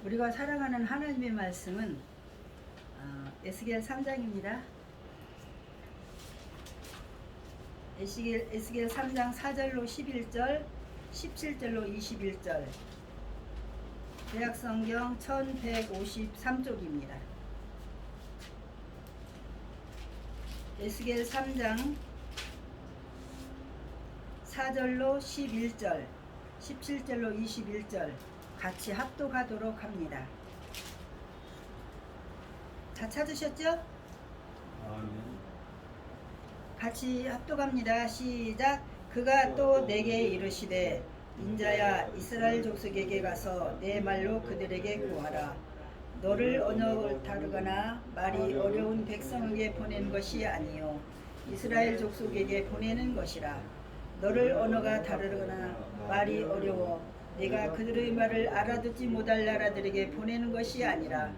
우리가 사랑하는 하나님의 말씀은 에스겔 3장입니다. 에스겔 3장 4절로 11절, 17절로 21절, 구약성경 1153쪽입니다. 에스겔 3장 4절로 11절, 17절로 21절 같이 합독하도록 합니다. 다 찾으셨죠? 같이 합독합니다. 시작. 그가 또 내게 이르시되 인자야 이스라엘 족속에게 가서 내 말로 그들에게 구하라. 너를 언어를 다르거나 말이 어려운 백성에게 보낸 것이 아니요 이스라엘 족속에게 보내는 것이라. 너를 언어가 다르거나 말이 어려워 내가 그들의 말을 알아듣지 못할 나라들에게 보내는 것이 아니라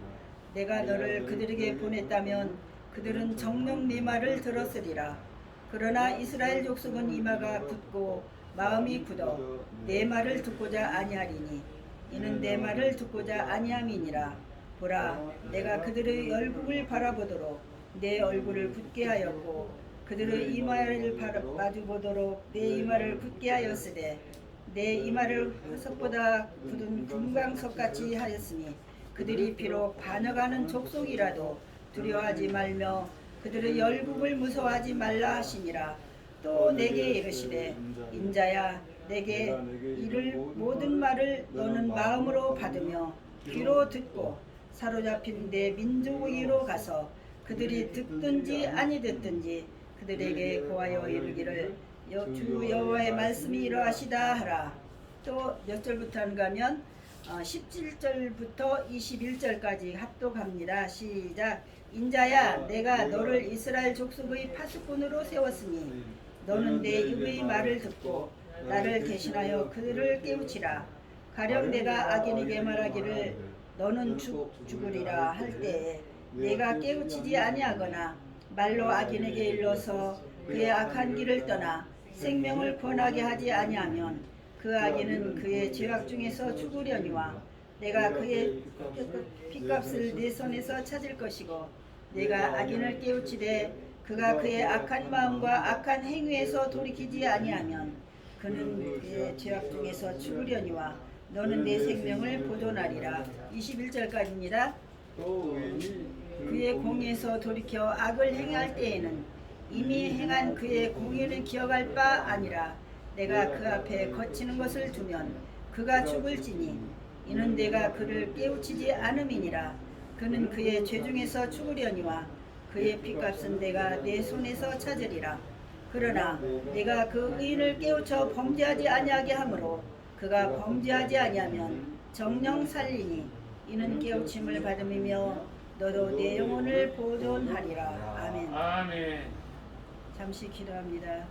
내가 너를 그들에게 보냈다면 그들은 정녕 네 말을 들었으리라. 그러나 이스라엘 족속은 이마가 굳고 마음이 굳어 내 말을 듣고자 아니하리니 이는 내 말을 듣고자 아니함이니라. 보라, 내가 그들의 얼굴을 바라보도록 내 얼굴을 굳게 하였고 그들의 이마를 마주보도록 내 이마를 굳게 하였으되 내 이마를 화석보다 굳은 금강석같이 하였으니 그들이 비록 반역하는 족속이라도 두려워하지 말며 그들의 열국을 무서워하지 말라 하시니라. 또 내게 이르시되 인자야 내게 이를 모든 말을 너는 마음으로 받으며 귀로 듣고 사로잡힌 내 민족 위로 가서 그들이 듣든지 아니 듣든지 그들에게 고하여 이르기를 주 여호와의 말씀이 이러하시다 하라. 또 몇 절부터 하는가 하면 17절부터 21절까지 합독합니다. 시작. 인자야 내가 너를 이스라엘 족속의 파수꾼으로 세웠으니 너는 내 입의 말을 듣고 나를 대신하여 그들을 깨우치라. 가령 내가 악인에게 말하기를 너는 죽으리라 할 때에 내가 깨우치지 아니하거나 말로 악인에게 일러서 그의 악한 길을 떠나 생명을 권하게 하지 아니하면 그 악인은 그의 죄악 중에서 죽으려니와 내가 그의 핏값을 내 손에서 찾을 것이고 내가 악인을 깨우치되 그가 그의 악한 마음과 악한 행위에서 돌이키지 아니하면 그는 그의 죄악 중에서 죽으려니와 너는 내 생명을 보존하리라. 21절까지입니다. 그의 공에서 돌이켜 악을 행할 때에는 이미 행한 그의 공의를 기억할 바 아니라 내가 그 앞에 거치는 것을 두면 그가 죽을지니 이는 내가 그를 깨우치지 않음이니라. 그는 그의 죄 중에서 죽으려니와 그의 핏값은 내가 내 손에서 찾으리라. 그러나 내가 그 의인을 깨우쳐 범죄하지 아니하게 하므로 그가 범죄하지 아니하면 정녕 살리니 이는 깨우침을 받음이며 너도 내 영혼을 보존하리라. 아멘. 아멘. 잠시 기도합니다.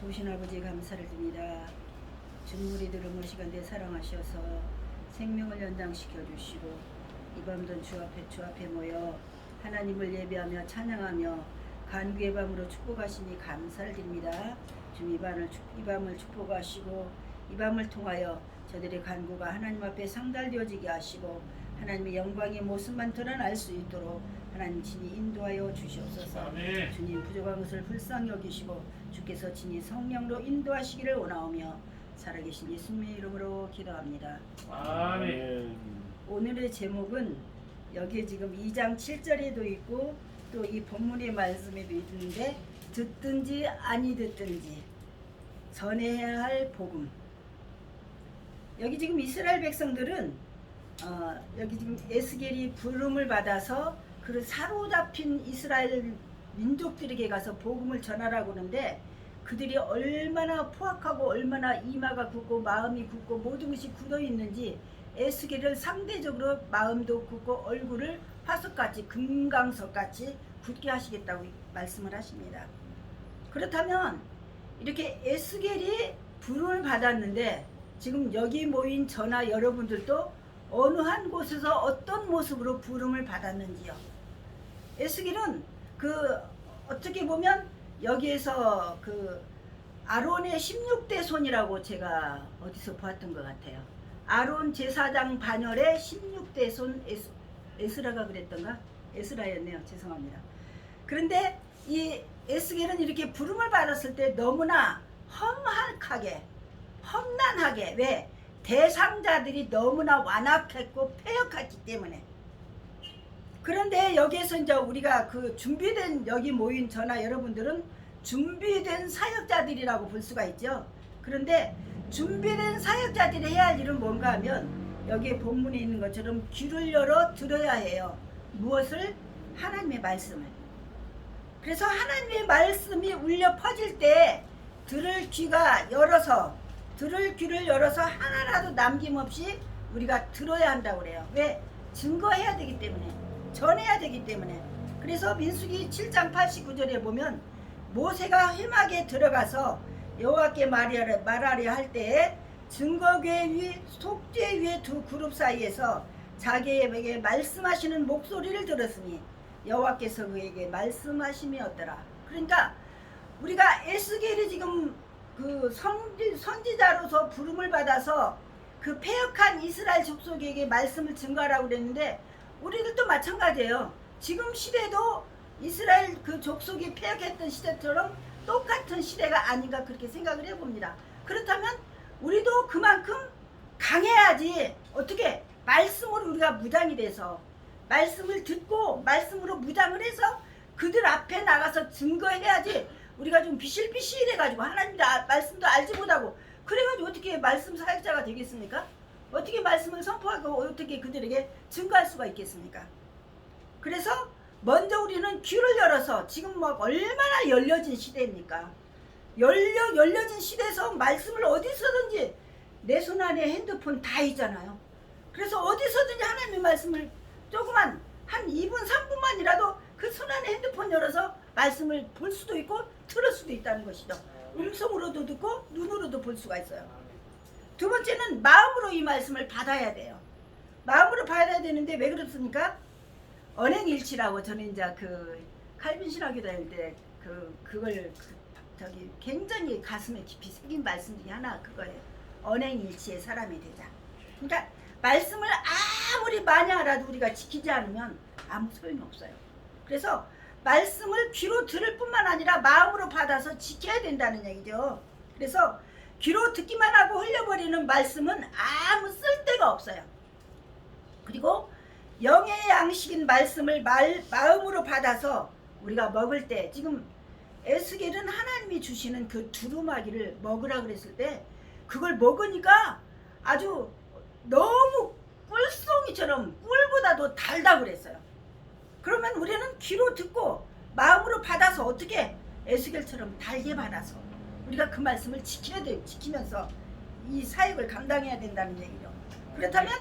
좋으신 아버지 감사를 드립니다. 주물이 들은 시간대 사랑하셔서 생명을 연장시켜 주시고 이 밤도 주 앞에 모여 하나님을 예배하며 찬양하며 간구의 밤으로 축복하시니 감사를 드립니다. 주님 이 밤을 축복하시고 이 밤을 통하여 저들의 간구가 하나님 앞에 상달되어지게 하시고 하나님의 영광의 모습만 드러날 수 있도록 하나님 친히 인도하여 주시옵소서. 아멘. 주님 부족한 것을 불쌍히 여기시고 주께서 친히 성령으로 인도하시기를 원하오며 살아계신 예수님의 이름으로 기도합니다. 아멘. 오늘의 제목은 여기 지금 2장 7절에도 있고 또 이 본문의 말씀에도 있는데 듣든지 아니 듣든지 전해야 할 복음. 여기 지금 이스라엘 백성들은 여기 지금 에스겔이 부름을 받아서 그 사로잡힌 이스라엘 민족들에게 가서 복음을 전하라고 하는데 그들이 얼마나 포악하고 얼마나 이마가 굳고 마음이 굳고 모든 것이 굳어 있는지 에스겔을 상대적으로 마음도 굳고 얼굴을 화석같이 금강석같이 굳게 하시겠다고 말씀을 하십니다. 그렇다면 이렇게 에스겔이 부름을 받았는데 지금 여기 모인 저나 여러분들도 어느 한 곳에서 어떤 모습으로 부름을 받았는지요. 에스겔은 어떻게 보면 여기에서 아론의 16대 손이라고 제가 어디서 보았던 것 같아요. 아론 제사장 반열의 16대 손 에스라가 그랬던가? 에스라였네요. 죄송합니다. 그런데 이 에스겔은 이렇게 부름을 받았을 때 너무나 험한하게, 험난하게, 왜? 대상자들이 너무나 완악했고 패역했기 때문에. 그런데 여기에서 이제 우리가 그 준비된, 여기 모인 저나 여러분들은 준비된 사역자들이라고 볼 수가 있죠. 그런데 준비된 사역자들이 해야 할 일은 뭔가 하면 여기에 본문에 있는 것처럼 귀를 열어 들어야 해요. 무엇을? 하나님의 말씀을. 그래서 하나님의 말씀이 울려 퍼질 때 들을 귀가 열어서, 들을 귀를 열어서 하나라도 남김없이 우리가 들어야 한다고 그래요. 왜? 증거해야 되기 때문에, 전해야 되기 때문에. 그래서 민수기 7장 89절에 보면 모세가 회막에 들어가서 여호와께 말하려 할 때에 증거궤 위, 속죄 위의 두 그룹 사이에서 자기에게 말씀하시는 목소리를 들었으니 여호와께서 그에게 말씀하심이었더라. 그러니까 우리가 에스겔이 지금 그 선지자로서 부름을 받아서 그 패역한 이스라엘 족속에게 말씀을 증거하라고 그랬는데 우리들도 마찬가지예요. 지금 시대도 이스라엘 그 족속이 패역했던 시대처럼 똑같은 시대가 아닌가 그렇게 생각을 해봅니다. 그렇다면 우리도 그만큼 강해야지. 어떻게? 말씀으로 우리가 무장이 돼서, 말씀을 듣고 말씀으로 무장을 해서 그들 앞에 나가서 증거해야지. 우리가 좀 비실비실해가지고 하나님도 말씀도 알지 못하고 그래가지고 어떻게 말씀 사역자가 되겠습니까? 어떻게 말씀을 선포하고 어떻게 그들에게 증거할 수가 있겠습니까? 그래서 먼저 우리는 귀를 열어서, 지금 막 얼마나 열려진 시대입니까? 열려진 시대에서 말씀을 어디서든지 내 손 안에 핸드폰 다 있잖아요. 그래서 어디서든지 하나님의 말씀을 조그만 한 2분 3분만이라도 그 손 안에 핸드폰 열어서 말씀을 볼 수도 있고 들을 수도 있다는 것이죠. 음성으로도 듣고 눈으로도 볼 수가 있어요. 두 번째는 마음으로 이 말씀을 받아야 돼요. 마음으로 받아야 되는데 왜 그렇습니까? 언행일치라고, 저는 이제 그 칼빈 신학교 다닐 때 그걸 저기 굉장히 가슴에 깊이 새긴 말씀 중에 하나 그거예요. 언행일치의 사람이 되자. 그러니까 말씀을 아무리 많이 알아도 우리가 지키지 않으면 아무 소용이 없어요. 그래서 말씀을 귀로 들을 뿐만 아니라 마음으로 받아서 지켜야 된다는 얘기죠. 그래서 귀로 듣기만 하고 흘려버리는 말씀은 아무 쓸데가 없어요. 그리고 영의 양식인 말씀을 마음으로 받아서 우리가 먹을 때, 지금 에스겔은 하나님이 주시는 그 두루마기를 먹으라 그랬을 때 그걸 먹으니까 아주 너무 꿀송이처럼, 꿀보다도 달다고 그랬어요. 그러면 우리는 귀로 듣고 마음으로 받아서 어떻게? 에스겔처럼 달게 받아서 우리가 그 말씀을 지켜야 돼요. 지키면서 이 사역을 감당해야 된다는 얘기죠. 그렇다면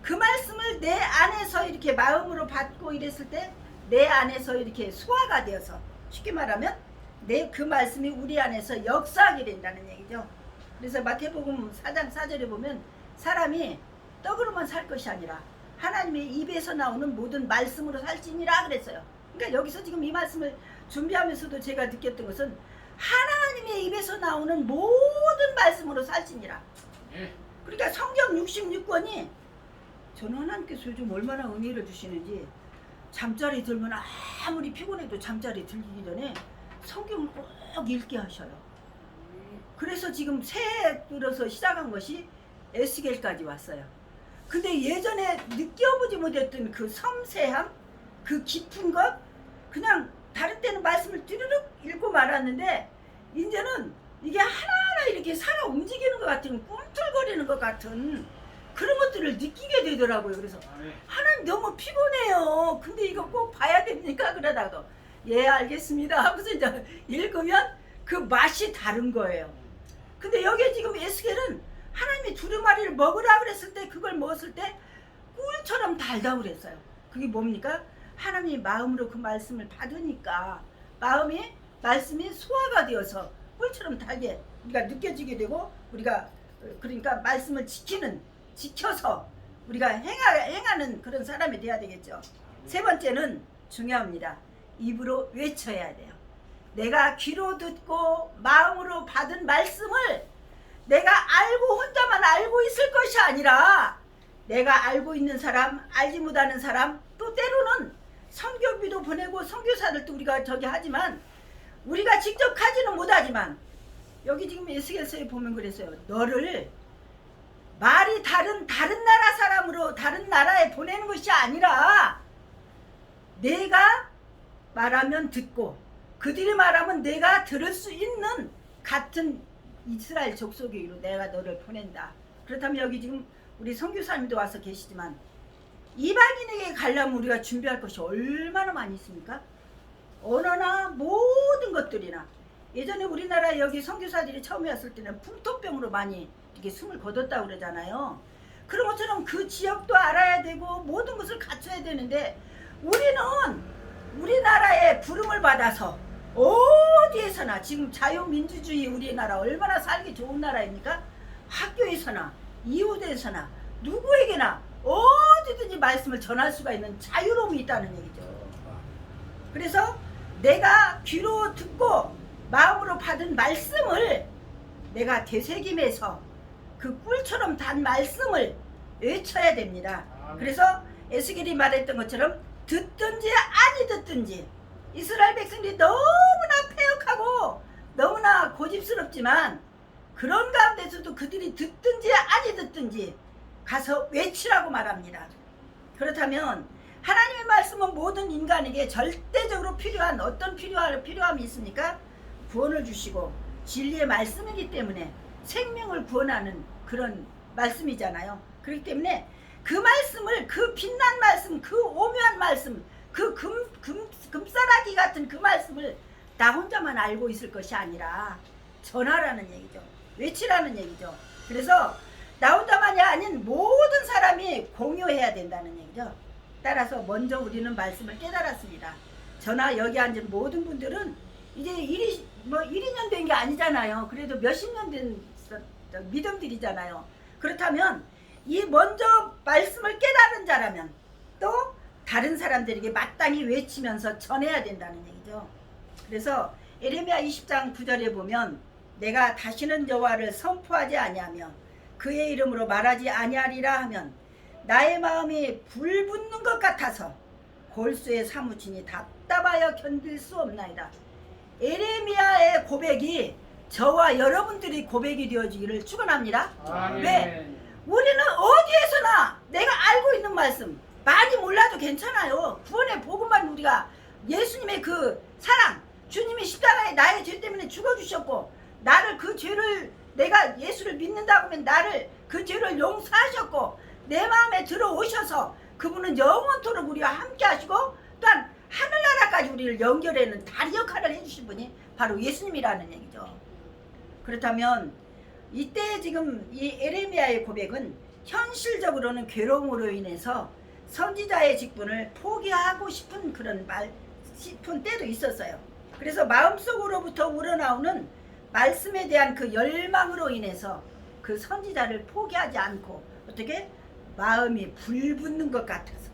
그 말씀을 내 안에서 이렇게 마음으로 받고 이랬을 때 내 안에서 이렇게 소화가 되어서, 쉽게 말하면 그 말씀이 우리 안에서 역사하게 된다는 얘기죠. 그래서 마태복음 4장 4절에 보면 사람이 떡으로만 살 것이 아니라 하나님의 입에서 나오는 모든 말씀으로 살지니라 그랬어요. 그러니까 여기서 지금 이 말씀을 준비하면서도 제가 느꼈던 것은 하나님의 입에서 나오는 모든 말씀으로 살지니라. 그러니까 성경 66권이, 저는 하나님께서 요즘 얼마나 은혜를 주시는지 잠자리 들면 아무리 피곤해도 잠자리 들기 전에 성경을 꼭 읽게 하셔요. 그래서 지금 새해 들어서 시작한 것이 에스겔까지 왔어요. 근데 예전에 느껴보지 못했던 그 섬세함, 그 깊은 것, 그냥 다른 때는 말씀을 뚜루룩 읽고 말았는데 이제는 이게 하나하나 이렇게 살아 움직이는 것 같은, 꿈틀거리는 것 같은 그런 것들을 느끼게 되더라고요. 그래서 하나님 너무 피곤해요. 근데 이거 꼭 봐야 됩니까? 그러다가 예 알겠습니다 하고서 이제 읽으면 그 맛이 다른 거예요. 근데 여기 지금 에스겔은 하나님이 두루마리를 먹으라 그랬을 때 그걸 먹었을 때 꿀처럼 달다고 그랬어요. 그게 뭡니까? 하나님이 마음으로 그 말씀을 받으니까 말씀이 소화가 되어서 꿀처럼 달게 우리가 느껴지게 되고, 우리가 그러니까 말씀을 지켜서 우리가 행하는 그런 사람이 돼야 되겠죠. 세 번째는 중요합니다. 입으로 외쳐야 돼요. 내가 귀로 듣고 마음으로 받은 말씀을 내가 알고 혼자만 알고 있을 것이 아니라 내가 알고 있는 사람, 알지 못하는 사람, 또 때로는 선교비도 보내고 선교사들도 우리가 저기 하지만 우리가 직접 가지는 못하지만 여기 지금 에스겔서에 보면 그랬어요. 너를 말이 다른 나라 사람으로 다른 나라에 보내는 것이 아니라 내가 말하면 듣고 그들이 말하면 내가 들을 수 있는 같은 이스라엘 족속으로 내가 너를 보낸다. 그렇다면 여기 지금 우리 선교사님도 와서 계시지만 이방인에게 가려면 우리가 준비할 것이 얼마나 많이 있습니까? 언어나 모든 것들이나 예전에 우리나라 여기 선교사들이 처음에 왔을 때는 풍토병으로 많이 이렇게 숨을 거뒀다고 그러잖아요. 그런 것처럼 그 지역도 알아야 되고 모든 것을 갖춰야 되는데 우리는 우리나라의 부름을 받아서 어디에서나 지금 자유민주주의 우리나라 얼마나 살기 좋은 나라입니까? 학교에서나 이웃에서나 누구에게나 어디든지 말씀을 전할 수가 있는 자유로움이 있다는 얘기죠. 그래서 내가 귀로 듣고 마음으로 받은 말씀을 내가 되새김해서 그 꿀처럼 단 말씀을 외쳐야 됩니다. 그래서 에스겔이 말했던 것처럼 듣든지 아니 듣든지 이스라엘 백성들이 너무나 패역하고 너무나 고집스럽지만 그런 가운데서도 그들이 듣든지 아니 듣든지 가서 외치라고 말합니다. 그렇다면 하나님의 말씀은 모든 인간에게 절대적으로 필요한 어떤 필요함이 있습니까? 구원을 주시고 진리의 말씀이기 때문에 생명을 구원하는 그런 말씀이잖아요. 그렇기 때문에 그 말씀을 그 빛난 말씀 그 오묘한 말씀 그 금싸라기 같은 그 말씀을 나 혼자만 알고 있을 것이 아니라 전하라는 얘기죠. 외치라는 얘기죠. 그래서 나 혼자만이 아닌 모든 사람이 공유해야 된다는 얘기죠. 따라서 먼저 우리는 말씀을 깨달았습니다. 저나 여기 앉은 모든 분들은 이제 1, 2년 된 게 아니잖아요. 그래도 몇십 년 된 믿음들이잖아요. 그렇다면 이 먼저 말씀을 깨달은 자라면 또 다른 사람들에게 마땅히 외치면서 전해야 된다는 얘기죠. 그래서 에레미야 20장 9절에 보면 내가 다시는 여호와를 선포하지 아니하며 그의 이름으로 말하지 아니하리라 하면 나의 마음이 불붙는 것 같아서 골수에 사무치니 답답하여 견딜 수 없나이다. 에레미야의 고백이 저와 여러분들이 고백이 되어지기를 축원합니다. 왜? 우리는 어디에서나 내가 알고 있는 말씀 많이 몰라도 괜찮아요. 구원의 복음만 우리가 예수님의 그 사랑 주님이 십자가에 나의 죄 때문에 죽어주셨고 나를 그 죄를 내가 예수를 믿는다고 하면 나를 그 죄를 용서하셨고 내 마음에 들어오셔서 그분은 영원토록 우리와 함께 하시고 또한 하늘나라까지 우리를 연결하는 다리 역할을 해주신 분이 바로 예수님이라는 얘기죠. 그렇다면 이때 지금 이 에레미야의 고백은 현실적으로는 괴로움으로 인해서 선지자의 직분을 포기하고 싶은 싶은 때도 있었어요. 그래서 마음속으로부터 우러나오는 말씀에 대한 그 열망으로 인해서 그 선지자를 포기하지 않고 어떻게 마음이 불붙는 것 같아서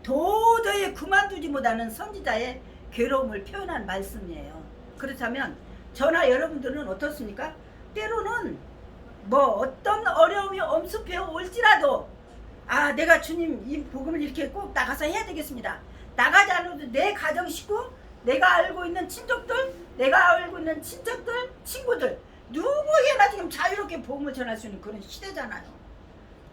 도저히 그만두지 못하는 선지자의 괴로움을 표현한 말씀이에요. 그렇다면 저나 여러분들은 어떻습니까? 때로는 어떤 어려움이 엄습해 올지라도 내가 주님 이 복음을 이렇게 꼭 나가서 해야 되겠습니다. 나가지 않아도 내 가정 식구, 내가 알고 있는 친족들, 내가 알고 있는 친척들, 친구들 누구에게나 지금 자유롭게 복음을 전할 수 있는 그런 시대잖아요.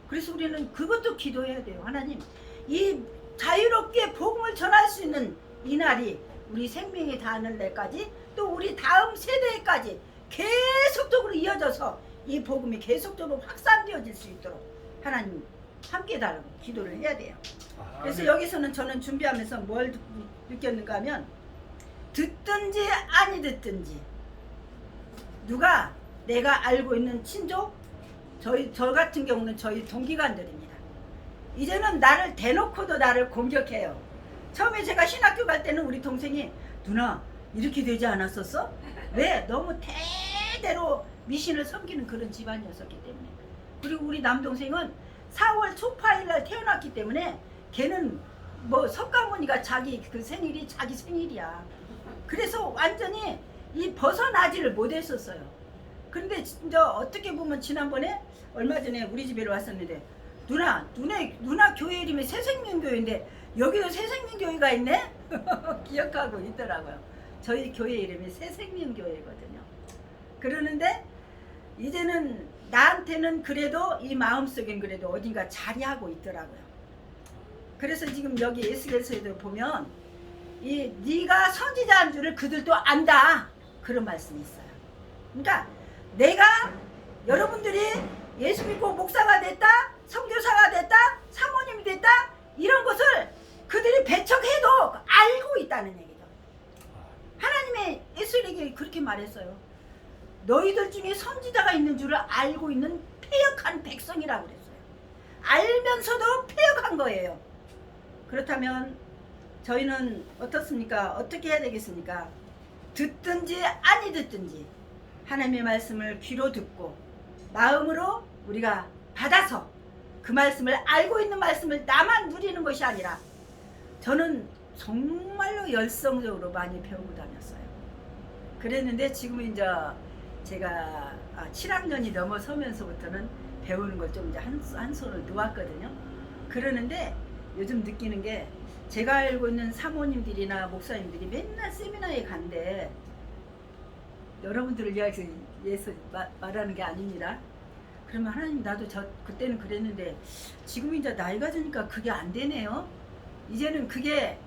그래서 우리는 그것도 기도해야 돼요. 하나님 이 자유롭게 복음을 전할 수 있는 이 날이 우리 생명이 닿는 날까지 또 우리 다음 세대까지 계속적으로 이어져서 이 복음이 계속적으로 확산되어질 수 있도록 하나님 함께 해달라고 기도를 해야 돼요. 그래서 여기서는 저는 준비하면서 뭘 느꼈는가 하면 듣든지 아니 듣든지 누가 내가 알고 있는 친족 저 같은 경우는 저희 동기관들입니다. 이제는 나를 대놓고도 나를 공격해요. 처음에 제가 신학교 갈 때는 우리 동생이 누나 이렇게 되지 않았었어? 왜? 너무 대대로 미신을 섬기는 그런 집안이었었기 때문에. 그리고 우리 남동생은 4월 초파일날 태어났기 때문에 걔는 석가모니가 자기 그 생일이 자기 생일이야. 그래서 완전히 이 벗어나지를 못했었어요. 그런데 진짜 어떻게 보면 지난번에 얼마 전에 우리 집에 왔었는데 누나 교회 이름이 새생명교회인데 여기도 새생명교회가 있네? 기억하고 있더라고요. 저희 교회 이름이 새생명교회거든요. 그러는데 이제는 나한테는 그래도 이 마음속엔 그래도 어딘가 자리하고 있더라고요. 그래서 지금 여기 에스겔서에도 보면 이 네가 선지자인 줄을 그들도 안다, 그런 말씀이 있어요. 그러니까 내가 여러분들이 예수 믿고 목사가 됐다, 선교사가 됐다, 사모님이 됐다, 이런 것을 그들이 배척해도 알고 있다는 얘기죠. 하나님의 예수에게 그렇게 말했어요. 너희들 중에 선지자가 있는 줄을 알고 있는 패역한 백성이라고 그랬어요. 알면서도 패역한 거예요. 그렇다면 저희는 어떻습니까? 어떻게 해야 되겠습니까? 듣든지 아니 듣든지 하나님의 말씀을 귀로 듣고 마음으로 우리가 받아서 그 말씀을, 알고 있는 말씀을 나만 누리는 것이 아니라, 저는 정말로 열성적으로 많이 배우고 다녔어요. 그랬는데 지금은 이제 제가 7학년이 넘어서면서부터는 배우는 걸 좀 이제 한 손을 놓았거든요. 그러는데 요즘 느끼는 게, 제가 알고 있는 사모님들이나 목사님들이 맨날 세미나에 간대. 여러분들을 위해서 말하는 게 아닙니다. 그러면 하나님, 나도 그때는 그랬는데 지금 이제 나이가 드니까 그게 안 되네요. 이제는 그게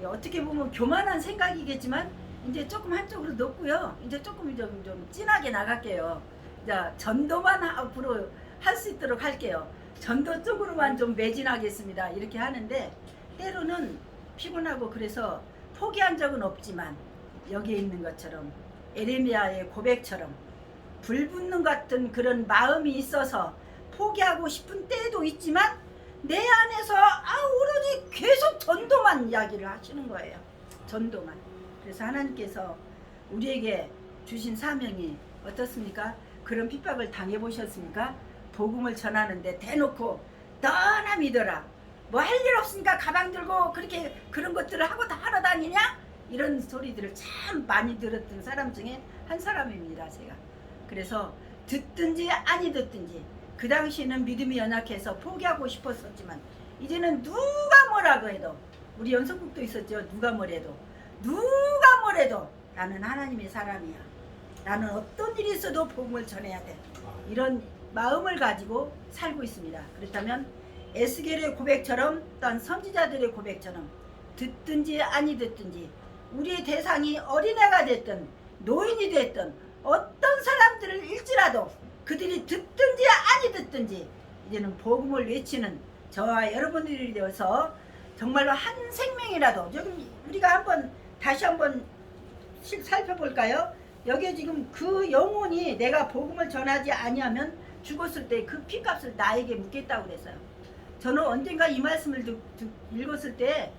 어떻게 보면 교만한 생각이겠지만 이제 조금 한쪽으로 놓고요. 이제 조금 좀 진하게 나갈게요. 이제 전도만 앞으로 할 수 있도록 할게요. 전도 쪽으로만 좀 매진하겠습니다. 이렇게 하는데 때로는 피곤하고 그래서 포기한 적은 없지만, 여기에 있는 것처럼 에레미야의 고백처럼 불붙는 같은 그런 마음이 있어서 포기하고 싶은 때도 있지만 내 안에서 오로지 계속 전도만 이야기를 하시는 거예요. 전도만. 그래서 하나님께서 우리에게 주신 사명이 어떻습니까? 그런 핍박을 당해보셨습니까? 복음을 전하는데 대놓고 너나 믿어라, 뭐 할 일 없으니까 가방 들고 그렇게 그런 것들을 하고 다 하러 다니냐? 이런 소리들을 참 많이 들었던 사람 중에 한 사람입니다, 제가. 그래서 듣든지 아니 듣든지, 그 당시에는 믿음이 연약해서 포기하고 싶었었지만 이제는 누가 뭐라고 해도, 우리 연속국도 있었죠. 누가 뭐래도 나는 하나님의 사람이야. 나는 어떤 일이 있어도 복음을 전해야 돼. 이런 마음을 가지고 살고 있습니다. 그렇다면 에스겔의 고백처럼, 또한 선지자들의 고백처럼 듣든지 아니 듣든지, 우리의 대상이 어린애가 됐든 노인이 됐든 어떤 사람들을 일지라도 그들이 듣든지 아니 듣든지 이제는 복음을 외치는 저와 여러분들이 되어서 정말로 한 생명이라도, 여기 우리가 다시 한번 살펴볼까요? 여기에 지금 그 영혼이 내가 복음을 전하지 아니하면 죽었을 때 그 피값을 나에게 묻겠다고 그랬어요. 저는 언젠가 이 말씀을 읽었을 때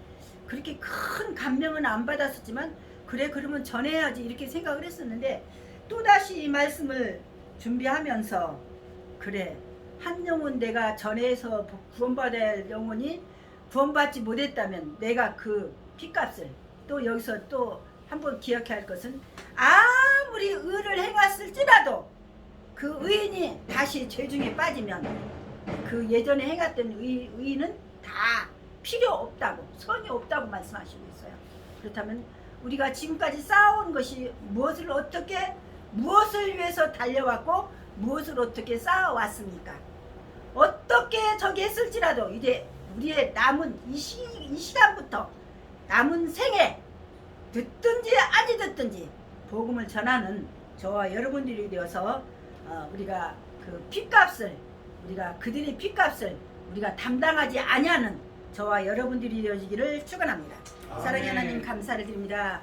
그렇게 큰 감명은 안 받았었지만, 그래 그러면 전해야지 이렇게 생각을 했었는데, 또다시 이 말씀을 준비하면서 그래, 한 영혼 내가 전해서 구원받아야 할 영혼이 구원받지 못했다면 내가 그 피값을, 또 여기서 또 한번 기억해야 할 것은, 아무리 의를 행했을지라도 그 의인이 다시 죄 중에 빠지면 그 예전에 행했던 의인은 다 필요 없다고, 선이 없다고 말씀하시고 있어요. 그렇다면 우리가 지금까지 쌓아온 것이 무엇을 위해서 달려왔고 무엇을 어떻게 쌓아왔습니까? 어떻게 저기 했을지라도 이제 우리의 남은 이 시간부터 남은 생에 듣든지 아니 듣든지 복음을 전하는 저와 여러분들이 되어서 우리가 그 핏값을, 우리가 그들의 핏값을 우리가 담당하지 아니하는 저와 여러분들이 되어지기를 축원합니다. 사랑의 하나님, 감사를 드립니다.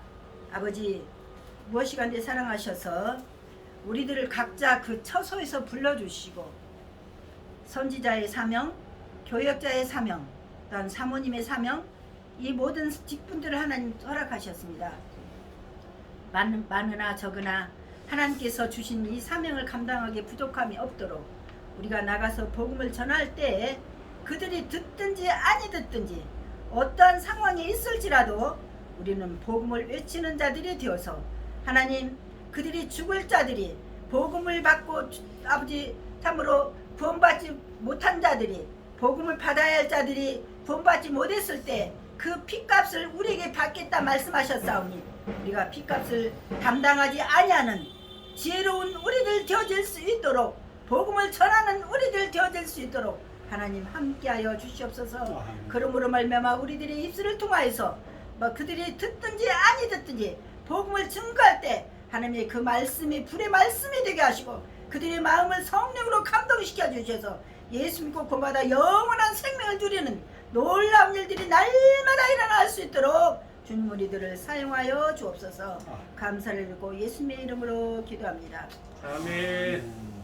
아버지, 무엇이간데 사랑하셔서 우리들을 각자 그 처소에서 불러주시고, 선지자의 사명, 교역자의 사명, 또한 사모님의 사명, 이 모든 직분들을 하나님 허락하셨습니다. 많으나 적으나 하나님께서 주신 이 사명을 감당하기에 부족함이 없도록 우리가 나가서 복음을 전할 때에 그들이 듣든지 아니 듣든지 어떠한 상황이 있을지라도 우리는 복음을 외치는 자들이 되어서, 하나님, 그들이 죽을 자들이 복음을 받고 아버지 참으로 구원받지 못한 자들이 복음을 받아야 할 자들이 구원받지 못했을 때 그 핏값을 우리에게 받겠다 말씀하셨사오니 우리가 핏값을 담당하지 아니하는 지혜로운 우리들 되어질 수 있도록 복음을 전하는 우리들 되어질 수 있도록 하나님 함께하여 주시옵소서. 그러므로 말미암아 우리들의 입술을 통하여서 뭐 그들이 듣든지 아니 듣든지 복음을 증거할 때 하나님의 그 말씀이 불의 말씀이 되게 하시고 그들의 마음을 성령으로 감동시켜 주셔서 예수 믿고 구원받아 영원한 생명을 누리는 놀라운 일들이 날마다 일어날 수 있도록 주님 우리들을 사용하여 주옵소서. 감사를 드리고 예수님의 이름으로 기도합니다. 아멘.